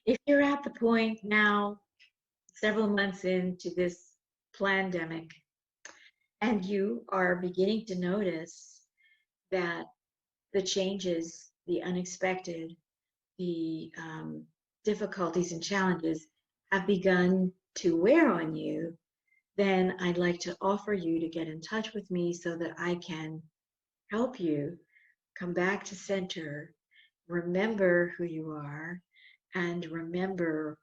If you're at the point now, several months into this pandemic, and you are beginning to notice that the changes, the unexpected, the difficulties and challenges have begun to wear on you, then I'd like to offer you to get in touch with me so that I can help you come back to center, remember who you are, and remember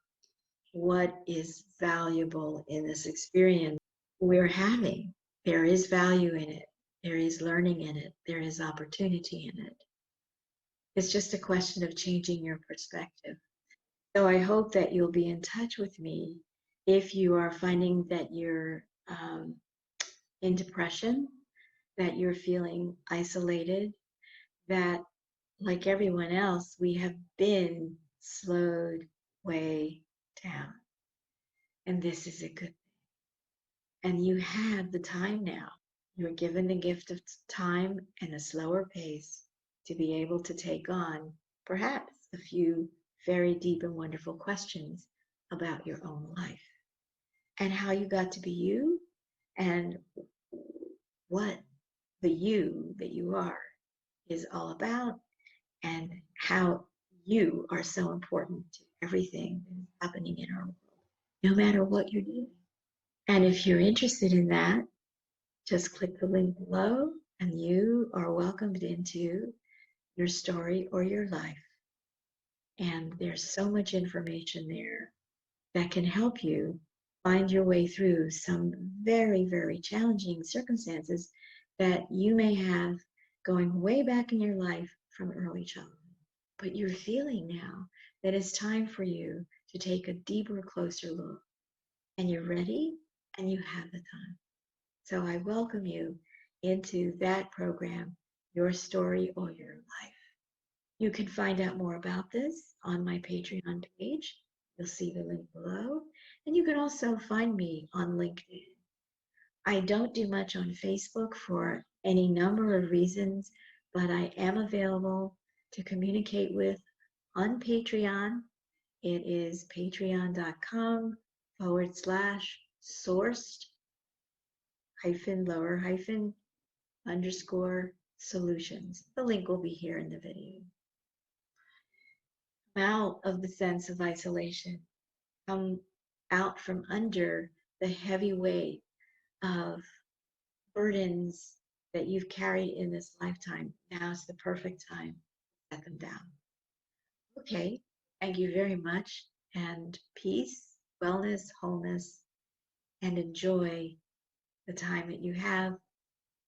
what is valuable in this experience we're having. There is value in it. There is learning in it. There is opportunity in it. It's just a question of changing your perspective. So I hope that you'll be in touch with me if you are finding that you're in depression, that you're feeling isolated, that like everyone else, we have been slowed way down. And this is a good thing. And you have the time now. You're given the gift of time and a slower pace to be able to take on perhaps a few very deep and wonderful questions about your own life and how you got to be you and what the you that you are is all about and how you are so important to everything that is happening in our world, no matter what you're doing. And if you're interested in that, just click the link below and you are welcomed into your story or your life. And there's so much information there that can help you find your way through some very, very challenging circumstances that you may have going way back in your life from early childhood. But you're feeling now that it's time for you to take a deeper, closer look. And you're ready and you have the time. So I welcome you into that program, Your Story or Your Life. You can find out more about this on my Patreon page. You'll see the link below. And you can also find me on LinkedIn. I don't do much on Facebook for any number of reasons, but I am available to communicate with on Patreon. It is patreon.com/sourced lower underscore solutions. The link will be here in the video. Come out of the sense of isolation. Come out from under the heavy weight of burdens that you've carried in this lifetime. Now's the perfect time to set them down. Okay, thank you very much, and peace, wellness, wholeness, and enjoy the time that you have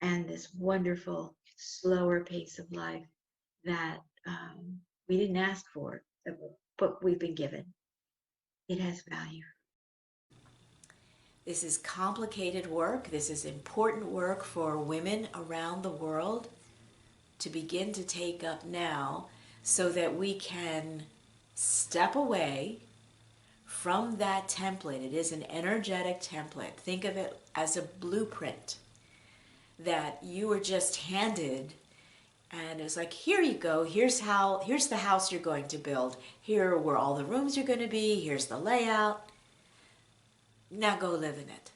and this wonderful, slower pace of life that we didn't ask for, but we've been given. It has value. This is complicated work. This is important work for women around the world to begin to take up now so that we can step away from that template. It is an energetic template. Think of it as a blueprint that you were just handed, and it's like, here you go, here's the house you're going to build, here are where all the rooms are going to be, here's the layout, now go live in it.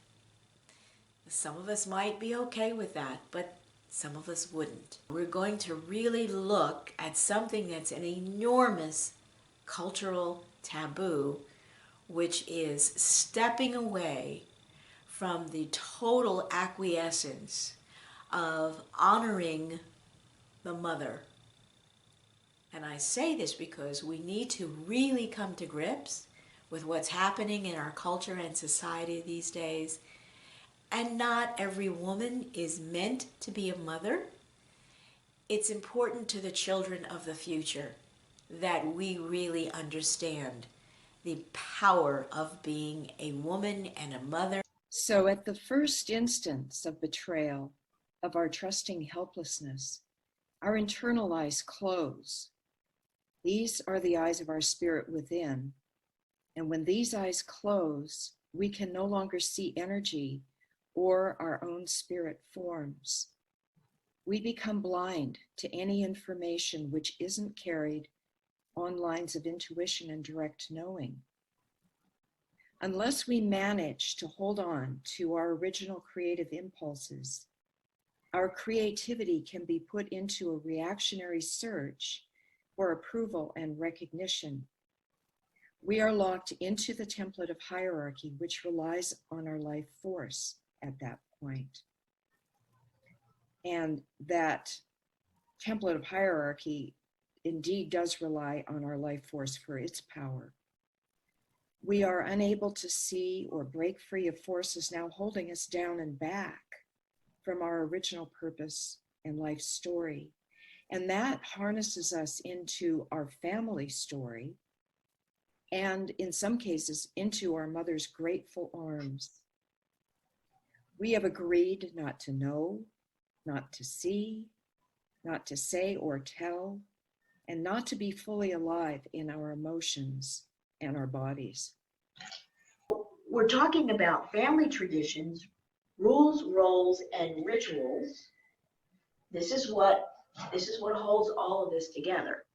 Some of us might be okay with that, but some of us wouldn't. We're going to really look at something that's an enormous cultural taboo, which is stepping away from the total acquiescence of honoring the mother. And I say this because we need to really come to grips with what's happening in our culture and society these days. And not every woman is meant to be a mother. It's important to the children of the future that we really understand the power of being a woman and a mother. So at the first instance of betrayal, of our trusting helplessness, our internal eyes close. These are the eyes of our spirit within. And when these eyes close, we can no longer see energy or our own spirit forms. We become blind to any information which isn't carried on lines of intuition and direct knowing. Unless we manage to hold on to our original creative impulses, our creativity can be put into a reactionary search for approval and recognition. We are locked into the template of hierarchy, which relies on our life force at that point. And that template of hierarchy indeed does rely on our life force for its power. We are unable to see or break free of forces now holding us down and back from our original purpose and life story. And that harnesses us into our family story, and in some cases, into our mother's grateful arms. We have agreed not to know, not to see, not to say or tell, and not to be fully alive in our emotions and our bodies. We're talking about family traditions, rules, roles, and rituals. This is what holds all of this together.